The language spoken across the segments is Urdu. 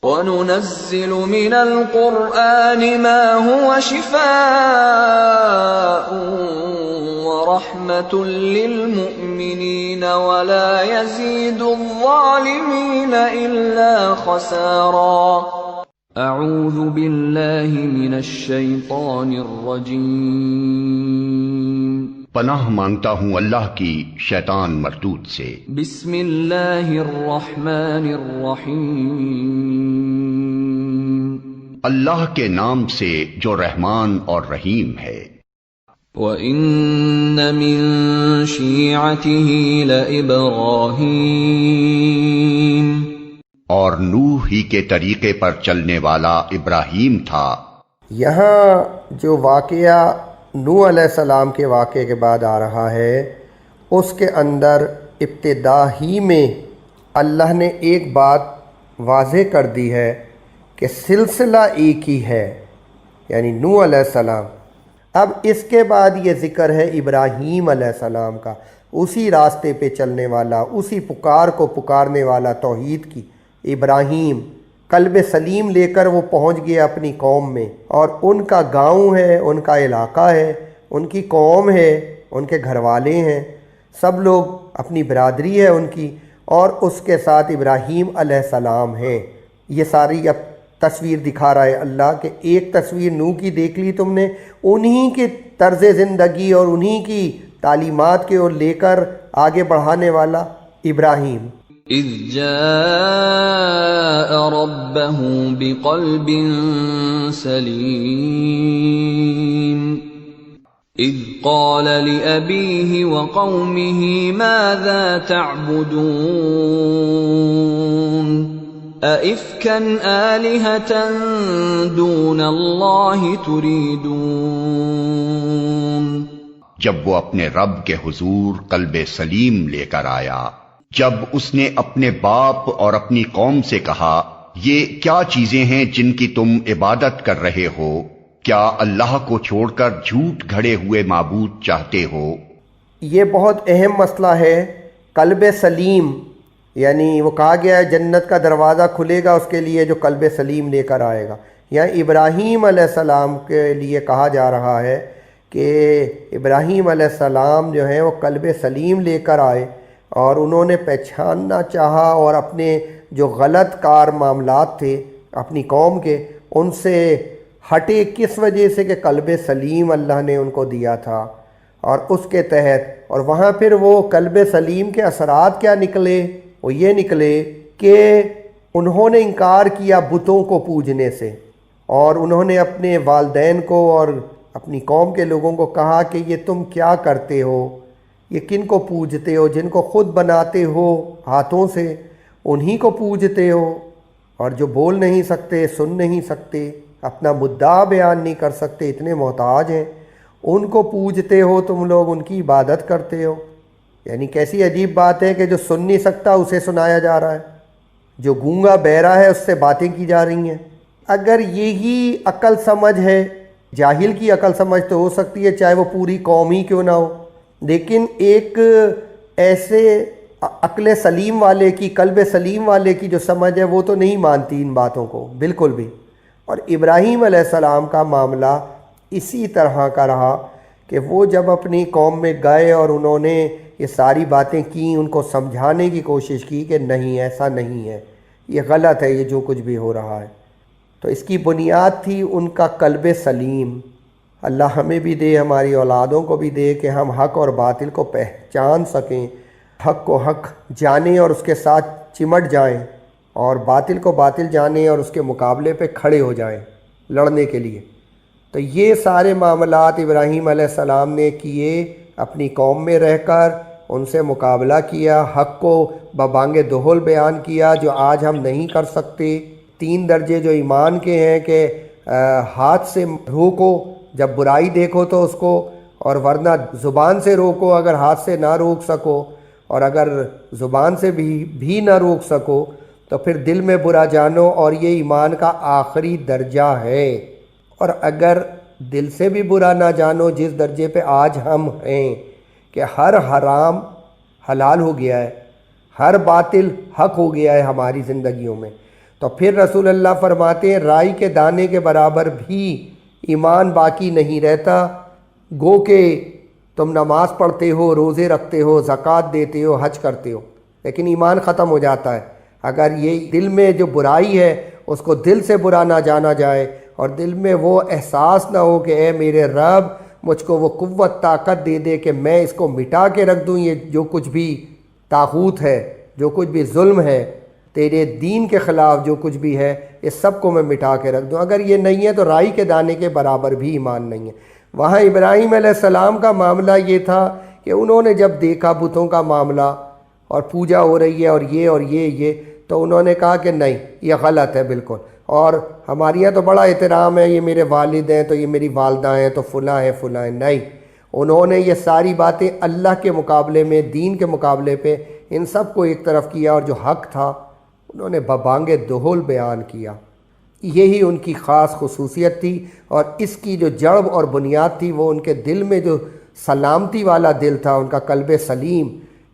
وَنُنَزِّلُ مِنَ الْقُرْآنِ مَا هُوَ شِفَاءٌ وَرَحْمَةٌ لِّلْمُؤْمِنِينَ وَلَا يَزِيدُ الظَّالِمِينَ إِلَّا خَسَارًا۔ اعوذ باللہ من الشیطان الرجیم۔ پناہ مانگتا ہوں اللہ کی شیطان مردود سے۔ بسم اللہ الرحمن الرحیم۔ اللہ کے نام سے جو رحمان اور رحیم ہے۔ وَإِنَّ مِن شِيعَتِهِ لَإِبْرَاهِيمَ، اور نوح ہی کے طریقے پر چلنے والا ابراہیم تھا۔ یہاں جو واقعہ نوح علیہ السلام کے واقعے کے بعد آ رہا ہے، اس کے اندر ابتدا ہی میں اللہ نے ایک بات واضح کر دی ہے کہ سلسلہ ایک ہی ہے، یعنی نوح علیہ السلام۔ اب اس کے بعد یہ ذکر ہے ابراہیم علیہ السلام کا، اسی راستے پہ چلنے والا، اسی پکار کو پکارنے والا توحید کی ابراہیم۔ قلب سلیم لے کر وہ پہنچ گیا اپنی قوم میں، اور ان کا گاؤں ہے، ان کا علاقہ ہے، ان کی قوم ہے، ان کے گھر والے ہیں، سب لوگ اپنی برادری ہے ان کی، اور اس کے ساتھ ابراہیم علیہ السلام ہیں۔ یہ ساری اب تصویر دکھا رہا ہے اللہ کہ ایک تصویر نوح کی دیکھ لی تم نے، انہی کے طرز زندگی اور انہی کی تعلیمات کے اور لے کر آگے بڑھانے والا ابراہیم۔ اذ جاء ربه بقلب سلیم اذ قال لأبيه وقومه ماذا تعبدون أئفكا آلهة دون الله تريدون۔ جب وہ اپنے رب کے حضور قلب سلیم لے کر آیا، جب اس نے اپنے باپ اور اپنی قوم سے کہا، یہ کیا چیزیں ہیں جن کی تم عبادت کر رہے ہو؟ کیا اللہ کو چھوڑ کر جھوٹ گھڑے ہوئے معبود چاہتے ہو؟ یہ بہت اہم مسئلہ ہے، قلب سلیم، یعنی وہ کہا گیا ہے جنت کا دروازہ کھلے گا اس کے لیے جو قلب سلیم لے کر آئے گا۔ یہاں ابراہیم علیہ السلام کے لیے کہا جا رہا ہے کہ ابراہیم علیہ السلام جو ہیں وہ قلب سلیم لے کر آئے، اور انہوں نے پہچاننا چاہا اور اپنے جو غلط کار معاملات تھے اپنی قوم کے، ان سے ہٹے کس وجہ سے کہ قلب سلیم اللہ نے ان کو دیا تھا، اور اس کے تحت اور وہاں پھر وہ قلب سلیم کے اثرات کیا نکلے؟ وہ یہ نکلے کہ انہوں نے انکار کیا بتوں کو پوجنے سے، اور انہوں نے اپنے والدین کو اور اپنی قوم کے لوگوں کو کہا کہ یہ تم کیا کرتے ہو، یہ کن کو پوجتے ہو؟ جن کو خود بناتے ہو ہاتھوں سے انہی کو پوجتے ہو، اور جو بول نہیں سکتے، سن نہیں سکتے، اپنا مدعا بیان نہیں کر سکتے، اتنے محتاج ہیں، ان کو پوجتے ہو تم لوگ، ان کی عبادت کرتے ہو۔ یعنی کیسی عجیب بات ہے کہ جو سن نہیں سکتا اسے سنایا جا رہا ہے، جو گونگا بہرا ہے اس سے باتیں کی جا رہی ہیں۔ اگر یہی عقل سمجھ ہے، جاہل کی عقل سمجھ تو ہو سکتی ہے چاہے وہ پوری قوم ہی کیوں نہ ہو، لیکن ایک ایسے عقل سلیم والے کی، قلب سلیم والے کی جو سمجھ ہے وہ تو نہیں مانتی ان باتوں کو بالکل بھی۔ اور ابراہیم علیہ السلام کا معاملہ اسی طرح کا رہا کہ وہ جب اپنی قوم میں گئے اور انہوں نے یہ ساری باتیں کی، ان کو سمجھانے کی کوشش کی کہ نہیں ایسا نہیں ہے، یہ غلط ہے، یہ جو کچھ بھی ہو رہا ہے، تو اس کی بنیاد تھی ان کا قلب سلیم۔ اللہ ہمیں بھی دے، ہماری اولادوں کو بھی دے کہ ہم حق اور باطل کو پہچان سکیں، حق کو حق جانیں اور اس کے ساتھ چمٹ جائیں، اور باطل کو باطل جانیں اور اس کے مقابلے پہ کھڑے ہو جائیں لڑنے کے لیے۔ تو یہ سارے معاملات ابراہیم علیہ السلام نے کیے، اپنی قوم میں رہ کر ان سے مقابلہ کیا، حق کو ببانگ دہل بیان کیا جو آج ہم نہیں کر سکتے۔ 3 درجے جو ایمان کے ہیں کہ ہاتھ سے روکو جب برائی دیکھو تو اس کو، اور ورنہ زبان سے روکو اگر ہاتھ سے نہ روک سکو، اور اگر زبان سے بھی نہ روک سکو تو پھر دل میں برا جانو، اور یہ ایمان کا آخری درجہ ہے۔ اور اگر دل سے بھی برا نہ جانو، جس درجے پہ آج ہم ہیں کہ ہر حرام حلال ہو گیا ہے، ہر باطل حق ہو گیا ہے ہماری زندگیوں میں، تو پھر رسول اللہ فرماتے ہیں رائی کے دانے کے برابر بھی ایمان باقی نہیں رہتا. گو کہ تم نماز پڑھتے ہو، روزے رکھتے ہو، زکوٰۃ دیتے ہو، حج کرتے ہو، لیکن ایمان ختم ہو جاتا ہے. اگر یہ دل میں جو برائی ہے اس کو دل سے برا نہ جانا جائے اور دل میں وہ احساس نہ ہو کہ اے میرے رب مجھ کو وہ قوت طاقت دے دے کہ میں اس کو مٹا کے رکھ دوں، یہ جو کچھ بھی طاغوت ہے، جو کچھ بھی ظلم ہے، تیرے دین کے خلاف جو کچھ بھی ہے، اس سب کو میں مٹا کے رکھ دوں. اگر یہ نہیں ہے تو رائی کے دانے کے برابر بھی ایمان نہیں ہے. وہاں ابراہیم علیہ السلام کا معاملہ یہ تھا کہ انہوں نے جب دیکھا بتوں کا معاملہ اور پوجا ہو رہی ہے اور یہ تو انہوں نے کہا کہ نہیں، یہ غلط ہے بالکل. اور ہمارے یہاں تو بڑا احترام ہے، یہ میرے والد ہیں تو یہ میری والدہ ہیں تو فلاں ہیں. نہیں، انہوں نے یہ ساری باتیں اللہ کے مقابلے میں، دین کے مقابلے پہ ان سب کو ایک طرف کیا اور جو حق تھا انہوں نے ببانگ دہل بیان کیا. یہی ان کی خاص خصوصیت تھی اور اس کی جو جڑ اور بنیاد تھی وہ ان کے دل میں جو سلامتی والا دل تھا، ان کا قلب سلیم،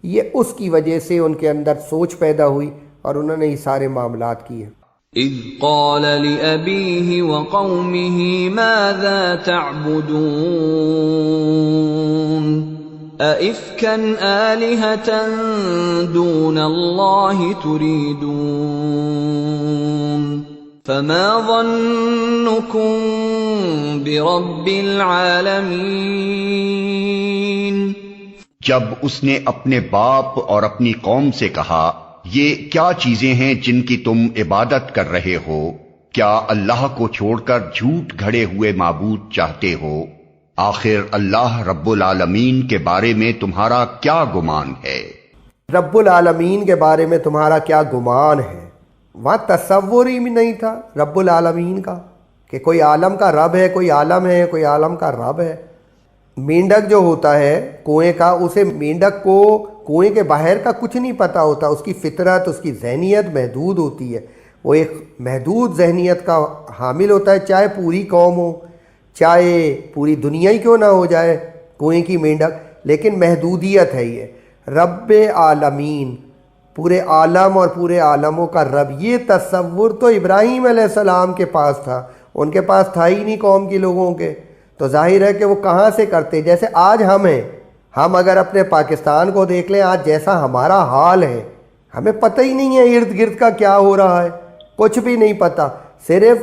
یہ اس کی وجہ سے ان کے اندر سوچ پیدا ہوئی اور انہوں نے یہ سارے معاملات کیے. اذ قال لأبيه وقومه ماذا تعبدون أئفكا آلهة دون الله تريدون فما ظنكم برب العالمين. جب اس نے اپنے باپ اور اپنی قوم سے کہا یہ کیا چیزیں ہیں جن کی تم عبادت کر رہے ہو؟ کیا اللہ کو چھوڑ کر جھوٹ گھڑے ہوئے معبود چاہتے ہو؟ آخر اللہ رب العالمین کے بارے میں تمہارا کیا گمان ہے؟ رب العالمین کے بارے میں تمہارا کیا گمان ہے؟ وہاں تصور ہی نہیں تھا رب العالمین کا کہ کوئی عالم کا رب ہے، کوئی عالم ہے، کوئی عالم کا رب ہے. مینڈک جو ہوتا ہے کنویں کا، اسے مینڈک کو کنویں کے باہر کا کچھ نہیں پتہ ہوتا. اس کی فطرت، اس کی ذہنیت محدود ہوتی ہے. وہ ایک محدود ذہنیت کا حامل ہوتا ہے، چاہے پوری قوم ہو، چاہے پوری دنیا ہی کیوں نہ ہو جائے کنویں کی مینڈک، لیکن محدودیت ہے. یہ رب عالمین، پورے عالم اور پورے عالموں کا رب، یہ تصور تو ابراہیم علیہ السلام کے پاس تھا، ان کے پاس تھا ہی نہیں قوم کے لوگوں کے. تو ظاہر ہے کہ وہ کہاں سے کرتے. جیسے آج ہم ہیں، ہم اگر اپنے پاکستان کو دیکھ لیں آج جیسا ہمارا حال ہے، ہمیں پتہ ہی نہیں ہے ارد گرد کا کیا ہو رہا ہے، کچھ بھی نہیں پتہ. صرف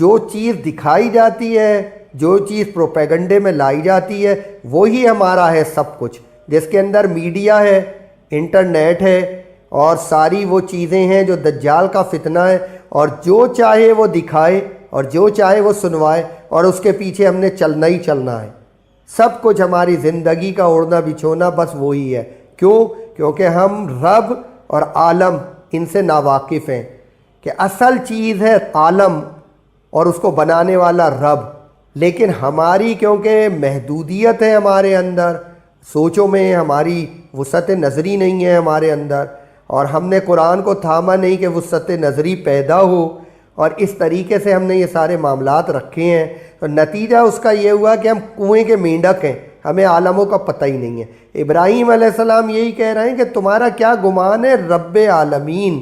جو چیز دکھائی جاتی ہے، جو چیز پروپیگنڈے میں لائی جاتی ہے، وہی ہمارا ہے سب کچھ. جس کے اندر میڈیا ہے، انٹرنیٹ ہے اور ساری وہ چیزیں ہیں جو دجال کا فتنہ ہے، اور جو چاہے وہ دکھائے اور جو چاہے وہ سنوائے اور اس کے پیچھے ہم نے چلنا ہی چلنا ہے. سب کچھ ہماری زندگی کا اوڑھنا بچھونا بس وہی ہے. کیوں؟ کیونکہ ہم رب اور عالم ان سے ناواقف ہیں کہ اصل چیز ہے عالم اور اس کو بنانے والا رب. لیکن ہماری کیونکہ محدودیت ہے ہمارے اندر، سوچوں میں ہماری وسعت نظری نہیں ہے ہمارے اندر، اور ہم نے قرآن کو تھاما نہیں کہ وسعت نظری پیدا ہو، اور اس طریقے سے ہم نے یہ سارے معاملات رکھے ہیں. تو نتیجہ اس کا یہ ہوا کہ ہم کنویں کے مینڈک ہیں، ہمیں عالموں کا پتہ ہی نہیں ہے. ابراہیم علیہ السلام یہی کہہ رہے ہیں کہ تمہارا کیا گمان ہے رب عالمین،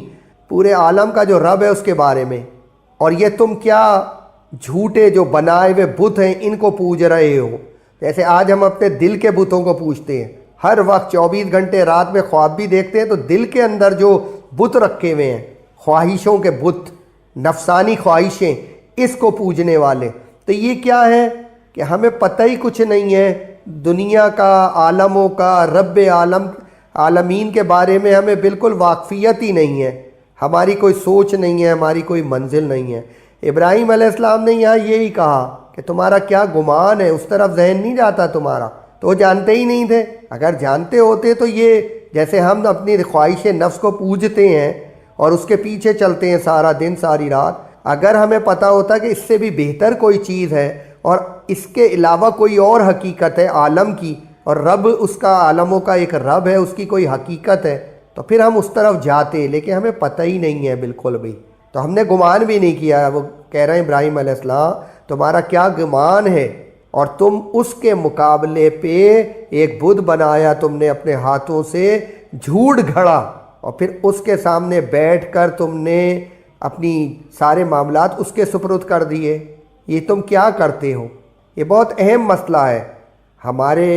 پورے عالم کا جو رب ہے اس کے بارے میں، اور یہ تم کیا جھوٹے جو بنائے ہوئے بت ہیں ان کو پوج رہے ہو. جیسے آج ہم اپنے دل کے بتوں کو پوجتے ہیں، ہر وقت 24 گھنٹے رات میں خواب بھی دیکھتے ہیں، تو دل کے اندر جو بت رکھے ہوئے ہیں، خواہشوں کے بت، نفسانی خواہشیں، اس کو پوجنے والے. تو یہ کیا ہے کہ ہمیں پتہ ہی کچھ نہیں ہے دنیا کا، عالموں کا، رب عالمین کے بارے میں ہمیں بالکل واقفیت ہی نہیں ہے، ہماری کوئی سوچ نہیں ہے، ہماری کوئی منزل نہیں ہے. ابراہیم علیہ السلام نے یہاں یہی کہا کہ تمہارا کیا گمان ہے، اس طرف ذہن نہیں جاتا تمہارا. تو وہ جانتے ہی نہیں تھے. اگر جانتے ہوتے تو یہ جیسے ہم اپنی خواہش نفس کو پوجتے ہیں اور اس کے پیچھے چلتے ہیں سارا دن ساری رات، اگر ہمیں پتہ ہوتا کہ اس سے بھی بہتر کوئی چیز ہے اور اس کے علاوہ کوئی اور حقیقت ہے عالم کی، اور رب اس کا عالموں کا ایک رب ہے، اس کی کوئی حقیقت ہے، تو پھر ہم اس طرف جاتے. لیکن ہمیں پتہ ہی نہیں ہے بالکل بھی، تو ہم نے گمان بھی نہیں کیا. وہ کہہ رہے ہیں ابراہیم علیہ السلام تمہارا کیا گمان ہے، اور تم اس کے مقابلے پہ ایک بت بنایا تم نے اپنے ہاتھوں سے، جھوٹ گھڑا، اور پھر اس کے سامنے بیٹھ کر تم نے اپنی سارے معاملات اس کے سپرد کر دیے. یہ تم کیا کرتے ہو؟ یہ بہت اہم مسئلہ ہے. ہمارے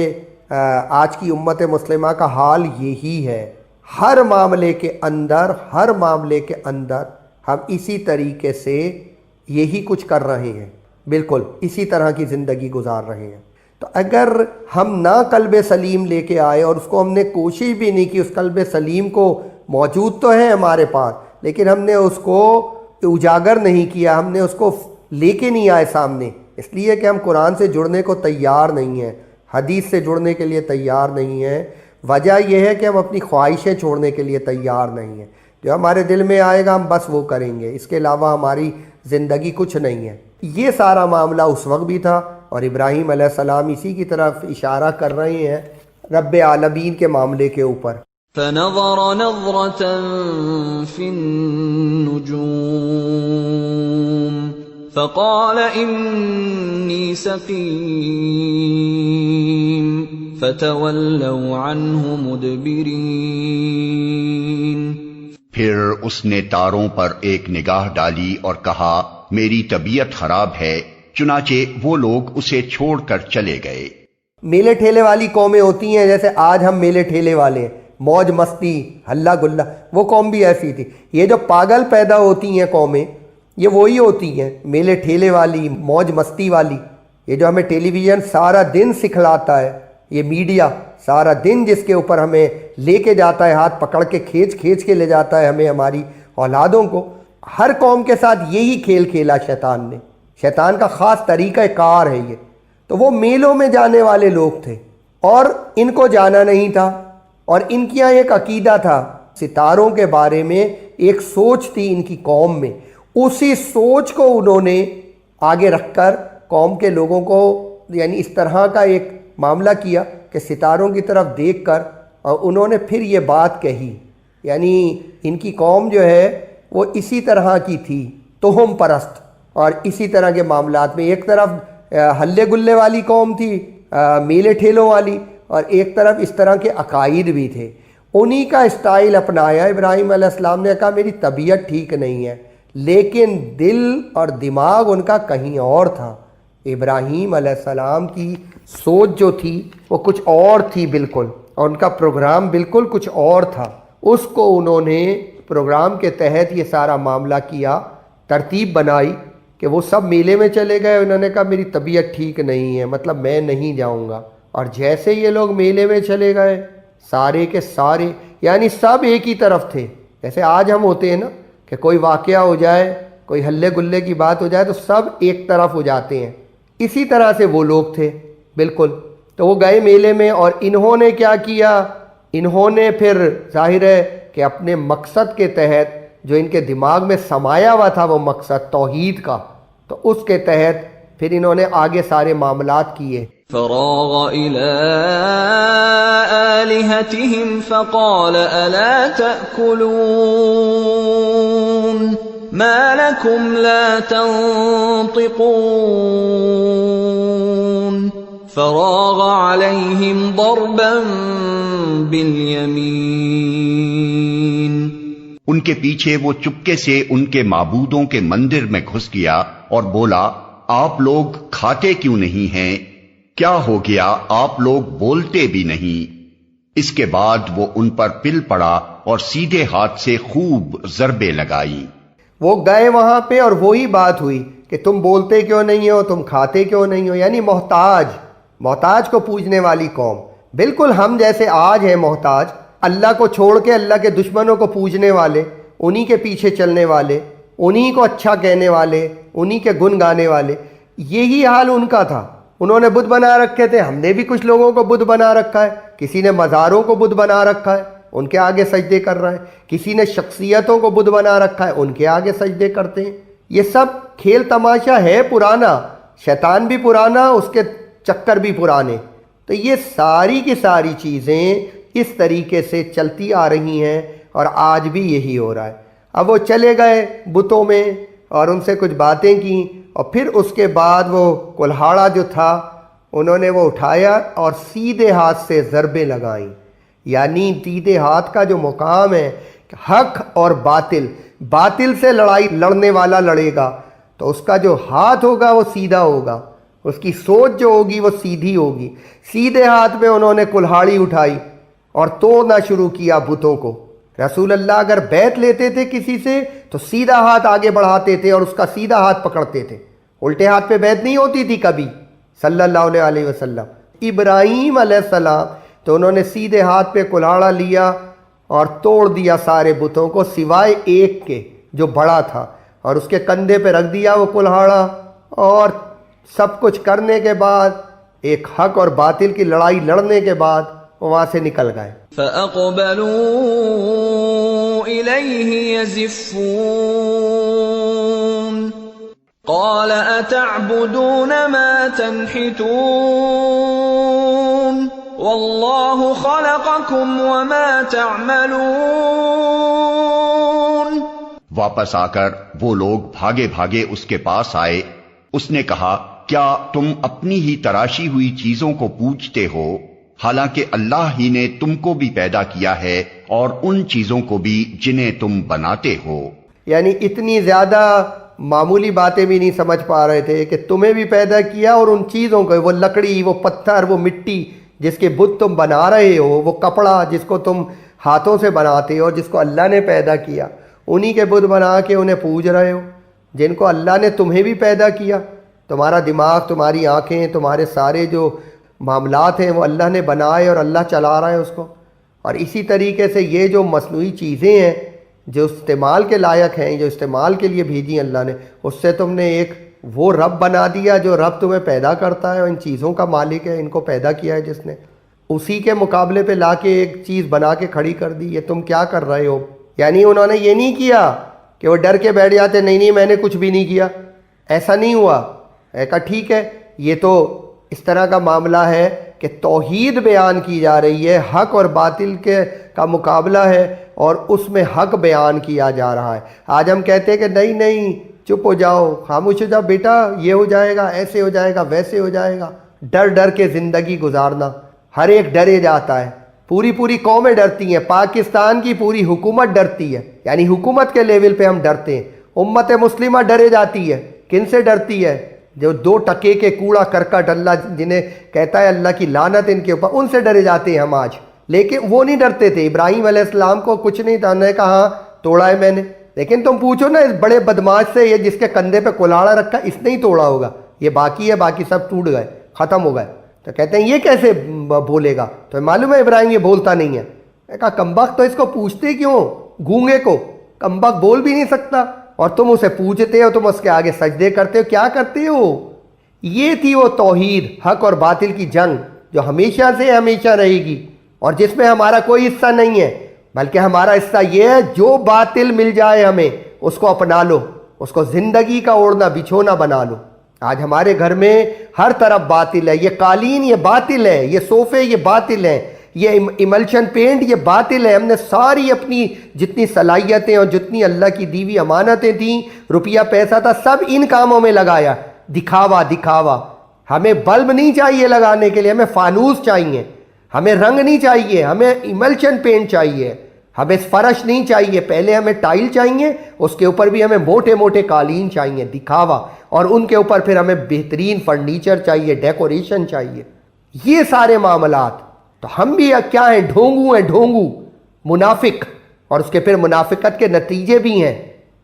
آج کی امت مسلمہ کا حال یہی ہے. ہر معاملے کے اندر ہم اسی طریقے سے یہی کچھ کر رہے ہیں، بالکل اسی طرح کی زندگی گزار رہے ہیں. تو اگر ہم نہ قلب سلیم لے کے آئے اور اس کو ہم نے کوشش بھی نہیں کی، اس قلب سلیم کو موجود تو ہے ہمارے پاس لیکن ہم نے اس کو اجاگر نہیں کیا، ہم نے اس کو لے کے نہیں آئے سامنے، اس لیے کہ ہم قرآن سے جڑنے کو تیار نہیں ہیں، حدیث سے جڑنے کے لیے تیار نہیں ہیں. وجہ یہ ہے کہ ہم اپنی خواہشیں چھوڑنے کے لیے تیار نہیں ہیں. جو ہمارے دل میں آئے گا ہم بس وہ کریں گے، اس کے علاوہ ہماری زندگی کچھ نہیں ہے. یہ سارا معاملہ اس وقت بھی تھا اور ابراہیم علیہ السلام اسی کی طرف اشارہ کر رہے ہیں رب عالمین کے معاملے کے اوپر. فنظر نظرة في النجوم فقال إني سقيم فتولوا عنه مدبرين. پھر اس نے تاروں پر ایک نگاہ ڈالی اور کہا میری طبیعت خراب ہے، چنانچہ وہ لوگ اسے چھوڑ کر چلے گئے. میلے ٹھیلے والی قومیں ہوتی ہیں جیسے آج ہم میلے ٹھیلے والے ہیں، موج مستی ہلہ گلہ، وہ قوم بھی ایسی تھی. یہ جو پاگل پیدا ہوتی ہیں قومیں یہ وہی ہوتی ہیں، میلے ٹھیلے والی، موج مستی والی. یہ جو ہمیں ٹیلی ویژن سارا دن سکھلاتا ہے، یہ میڈیا سارا دن جس کے اوپر ہمیں لے کے جاتا ہے، ہاتھ پکڑ کے کھینچ کے لے جاتا ہے ہمیں، ہماری اولادوں کو. ہر قوم کے ساتھ یہی کھیل کھیلا شیطان نے. شیطان کا خاص طریقہ کار ہے یہ. تو وہ میلوں میں جانے والے لوگ تھے اور ان کو جانا نہیں تھا، اور ان کی یہاں ایک عقیدہ تھا ستاروں کے بارے میں، ایک سوچ تھی ان کی قوم میں. اسی سوچ کو انہوں نے آگے رکھ کر قوم کے لوگوں کو یعنی اس طرح کا ایک معاملہ کیا کہ ستاروں کی طرف دیکھ کر، اور انہوں نے پھر یہ بات کہی. یعنی ان کی قوم جو ہے وہ اسی طرح کی تھی، توہم پرست، اور اسی طرح کے معاملات میں ایک طرف ہلے گلے والی قوم تھی، میلے ٹھیلوں والی، اور ایک طرف اس طرح کے عقائد بھی تھے. انہی کا اسٹائل اپنایا. ابراہیم علیہ السلام نے کہا میری طبیعت ٹھیک نہیں ہے، لیکن دل اور دماغ ان کا کہیں اور تھا. ابراہیم علیہ السلام کی سوچ جو تھی وہ کچھ اور تھی بالکل، اور ان کا پروگرام بالکل کچھ اور تھا. اس کو انہوں نے پروگرام کے تحت یہ سارا معاملہ کیا، ترتیب بنائی کہ وہ سب میلے میں چلے گئے. انہوں نے کہا میری طبیعت ٹھیک نہیں ہے، مطلب میں نہیں جاؤں گا. اور جیسے یہ لوگ میلے میں چلے گئے سارے کے سارے، یعنی سب ایک ہی طرف تھے. جیسے آج ہم ہوتے ہیں نا کہ کوئی واقعہ ہو جائے، کوئی ہلے گلے کی بات ہو جائے تو سب ایک طرف ہو جاتے ہیں. اسی طرح سے وہ لوگ تھے بالکل. تو وہ گئے میلے میں، اور انہوں نے کیا کیا، انہوں نے پھر ظاہر ہے کہ اپنے مقصد کے تحت جو ان کے دماغ میں سمایا ہوا تھا وہ مقصد توحید کا، تو اس کے تحت پھر انہوں نے آگے سارے معاملات کیے. فراغ إلى آلهتهم فقال ألا تأكلون ما لكم لا تنطقون فراغ عليهم ضربا باليمين. ان کے پیچھے وہ چپکے سے ان کے معبودوں کے مندر میں گھس گیا اور بولا آپ لوگ کھاتے کیوں نہیں ہیں؟ کیا ہو گیا آپ لوگ بولتے بھی نہیں؟ اس کے بعد وہ ان پر پل پڑا اور سیدھے ہاتھ سے خوب ضربیں لگائی. وہ گئے وہاں پہ اور وہی بات ہوئی کہ تم بولتے کیوں نہیں ہو، تم کھاتے کیوں نہیں ہو. یعنی محتاج کو پوجنے والی قوم، بالکل ہم جیسے آج ہیں محتاج، اللہ کو چھوڑ کے اللہ کے دشمنوں کو پوجنے والے، انہی کے پیچھے چلنے والے، انہی کو اچھا کہنے والے، انہی کے گن گانے والے. یہی حال ان کا تھا. انہوں نے بت بنا رکھے تھے، ہم نے بھی کچھ لوگوں کو بت بنا رکھا ہے. کسی نے مزاروں کو بت بنا رکھا ہے، ان کے آگے سجدے کر رہے ہیں. کسی نے شخصیتوں کو بت بنا رکھا ہے، ان کے آگے سجدے کرتے ہیں. یہ سب کھیل تماشا ہے پرانا، شیطان بھی پرانا، اس کے چکر بھی پرانے. تو یہ ساری کی ساری چیزیں اس طریقے سے چلتی آ رہی ہیں اور آج بھی یہی ہو رہا ہے. اب وہ چلے گئے بتوں میں اور ان سے کچھ باتیں کی، اور پھر اس کے بعد وہ کلہاڑا جو تھا انہوں نے وہ اٹھایا اور سیدھے ہاتھ سے ضربیں لگائیں. یعنی سیدھے ہاتھ کا جو مقام ہے، حق اور باطل باطل سے لڑائی لڑنے والا لڑے گا تو اس کا جو ہاتھ ہوگا وہ سیدھا ہوگا، اس کی سوچ جو ہوگی وہ سیدھی ہوگی۔ سیدھے ہاتھ میں انہوں نے کلہاڑی اٹھائی اور توڑنا شروع کیا بتوں کو۔ رسول اللہ اگر بیعت لیتے تھے کسی سے تو سیدھا ہاتھ آگے بڑھاتے تھے اور اس کا سیدھا ہاتھ پکڑتے تھے، الٹے ہاتھ پہ بیعت نہیں ہوتی تھی کبھی صلی اللہ علیہ وسلم۔ ابراہیم علیہ السلام تو انہوں نے سیدھے ہاتھ پہ کلہاڑا لیا اور توڑ دیا سارے بتوں کو سوائے ایک کے جو بڑا تھا، اور اس کے کندھے پہ رکھ دیا وہ کلہاڑا، اور سب کچھ کرنے کے بعد ایک حق اور باطل کی لڑائی لڑنے کے بعد وہ وہاں سے نکل گئے۔ فَأَقْبَلُوا إِلَيْهِ يَزِفُّونَ قَالَ أَتَعْبُدُونَ مَا تَنْحِتُونَ وَاللَّهُ خَلَقَكُمْ وَمَا تَعْمَلُونَ۔ واپس آ کر وہ لوگ بھاگے بھاگے اس کے پاس آئے۔ اس نے کہا، کیا تم اپنی ہی تراشی ہوئی چیزوں کو پوجتے ہو، حالانکہ اللہ ہی نے تم کو بھی پیدا کیا ہے اور ان چیزوں کو بھی جنہیں تم بناتے ہو۔ یعنی اتنی زیادہ معمولی باتیں بھی نہیں سمجھ پا رہے تھے کہ تمہیں بھی پیدا کیا اور ان چیزوں کو، وہ لکڑی، وہ پتھر، وہ مٹی جس کے بت تم بنا رہے ہو، وہ کپڑا جس کو تم ہاتھوں سے بناتے ہو جس کو اللہ نے پیدا کیا، انہی کے بت بنا کے انہیں پوج رہے ہو جن کو اللہ نے تمہیں بھی پیدا کیا۔ تمہارا دماغ، تمہاری آنکھیں، تمہارے سارے جو معاملات ہیں وہ اللہ نے بنائے اور اللہ چلا رہا ہے اس کو۔ اور اسی طریقے سے یہ جو مصنوعی چیزیں ہیں جو استعمال کے لائق ہیں، جو استعمال کے لیے بھیجی اللہ نے، اس سے تم نے ایک وہ رب بنا دیا جو رب تمہیں پیدا کرتا ہے اور ان چیزوں کا مالک ہے، ان کو پیدا کیا ہے جس نے، اسی کے مقابلے پہ لا کے ایک چیز بنا کے کھڑی کر دی۔ یہ تم کیا کر رہے ہو؟ یعنی انہوں نے یہ نہیں کیا کہ وہ ڈر کے بیٹھ جاتے، نہیں میں نے کچھ بھی نہیں کیا، ایسا نہیں ہوا۔ کہا ٹھیک ہے، یہ تو اس طرح کا معاملہ ہے کہ توحید بیان کی جا رہی ہے، حق اور باطل کا مقابلہ ہے اور اس میں حق بیان کیا جا رہا ہے۔ آج ہم کہتے ہیں کہ نہیں چپ ہو جاؤ، خاموش ہو جاؤ بیٹا، یہ ہو جائے گا، ایسے ہو جائے گا، ویسے ہو جائے گا۔ ڈر کے زندگی گزارنا، ہر ایک ڈرے جاتا ہے، پوری قومیں ڈرتی ہیں، پاکستان کی پوری حکومت ڈرتی ہے، یعنی حکومت کے لیول پہ ہم ڈرتے ہیں۔ امت مسلمہ ڈرے جاتی ہے، کن سے ڈرتی ہے؟ جو 2 ٹکے کے کوڑا کرکٹ اللہ جنہیں کہتا ہے اللہ کی لعنت ان کے اوپر، ان سے ڈرے جاتے ہیں ہم آج۔ لیکن وہ نہیں ڈرتے تھے، ابراہیم علیہ السلام کو کچھ نہیں تھا، انہوں نے کہا ہاں توڑا ہے میں نے، لیکن تم پوچھو نا اس بڑے بدماش سے، یہ جس کے کندھے پہ کلاڑا رکھا اس نے ہی توڑا ہوگا، یہ باقی ہے، باقی سب ٹوٹ گئے، ختم ہو گئے۔ تو کہتے ہیں یہ کیسے بولے گا؟ تو معلوم ہے ابراہیم یہ بولتا نہیں ہے۔ میں کہا کمبخت، تو اس کو پوچھتے کیوں؟ گونگے کو کمبخت بول بھی نہیں سکتا اور تم اسے پوجتے ہو، تم اس کے آگے سجدے کرتے ہو، کیا کرتے ہو؟ یہ تھی وہ توحید، حق اور باطل کی جنگ جو ہمیشہ سے ہمیشہ رہے گی، اور جس میں ہمارا کوئی حصہ نہیں ہے، بلکہ ہمارا حصہ یہ ہے جو باطل مل جائے ہمیں اس کو اپنا لو، اس کو زندگی کا اوڑھنا بچھونا بنا لو۔ آج ہمارے گھر میں ہر طرف باطل ہے، یہ قالین یہ باطل ہے، یہ صوفے یہ باطل ہیں، یہ ایملشن پینٹ یہ باطل ہے۔ ہم نے ساری اپنی جتنی صلاحیتیں اور جتنی اللہ کی دیوی امانتیں تھیں، روپیہ پیسہ تھا، سب ان کاموں میں لگایا۔ دکھاوا۔ ہمیں بلب نہیں چاہیے لگانے کے لیے، ہمیں فانوس چاہیے، ہمیں رنگ نہیں چاہیے، ہمیں ایملشن پینٹ چاہیے، ہمیں فرش نہیں چاہیے، پہلے ہمیں ٹائل چاہیے، اس کے اوپر بھی ہمیں موٹے قالین چاہیے، دکھاوا، اور ان کے اوپر پھر ہمیں بہترین فرنیچر چاہیے، ڈیکوریشن چاہیے، یہ سارے معاملات۔ تو ہم بھی کیا ہیں؟ ڈھونگو، منافق، اور اس کے پھر منافقت کے نتیجے بھی ہیں۔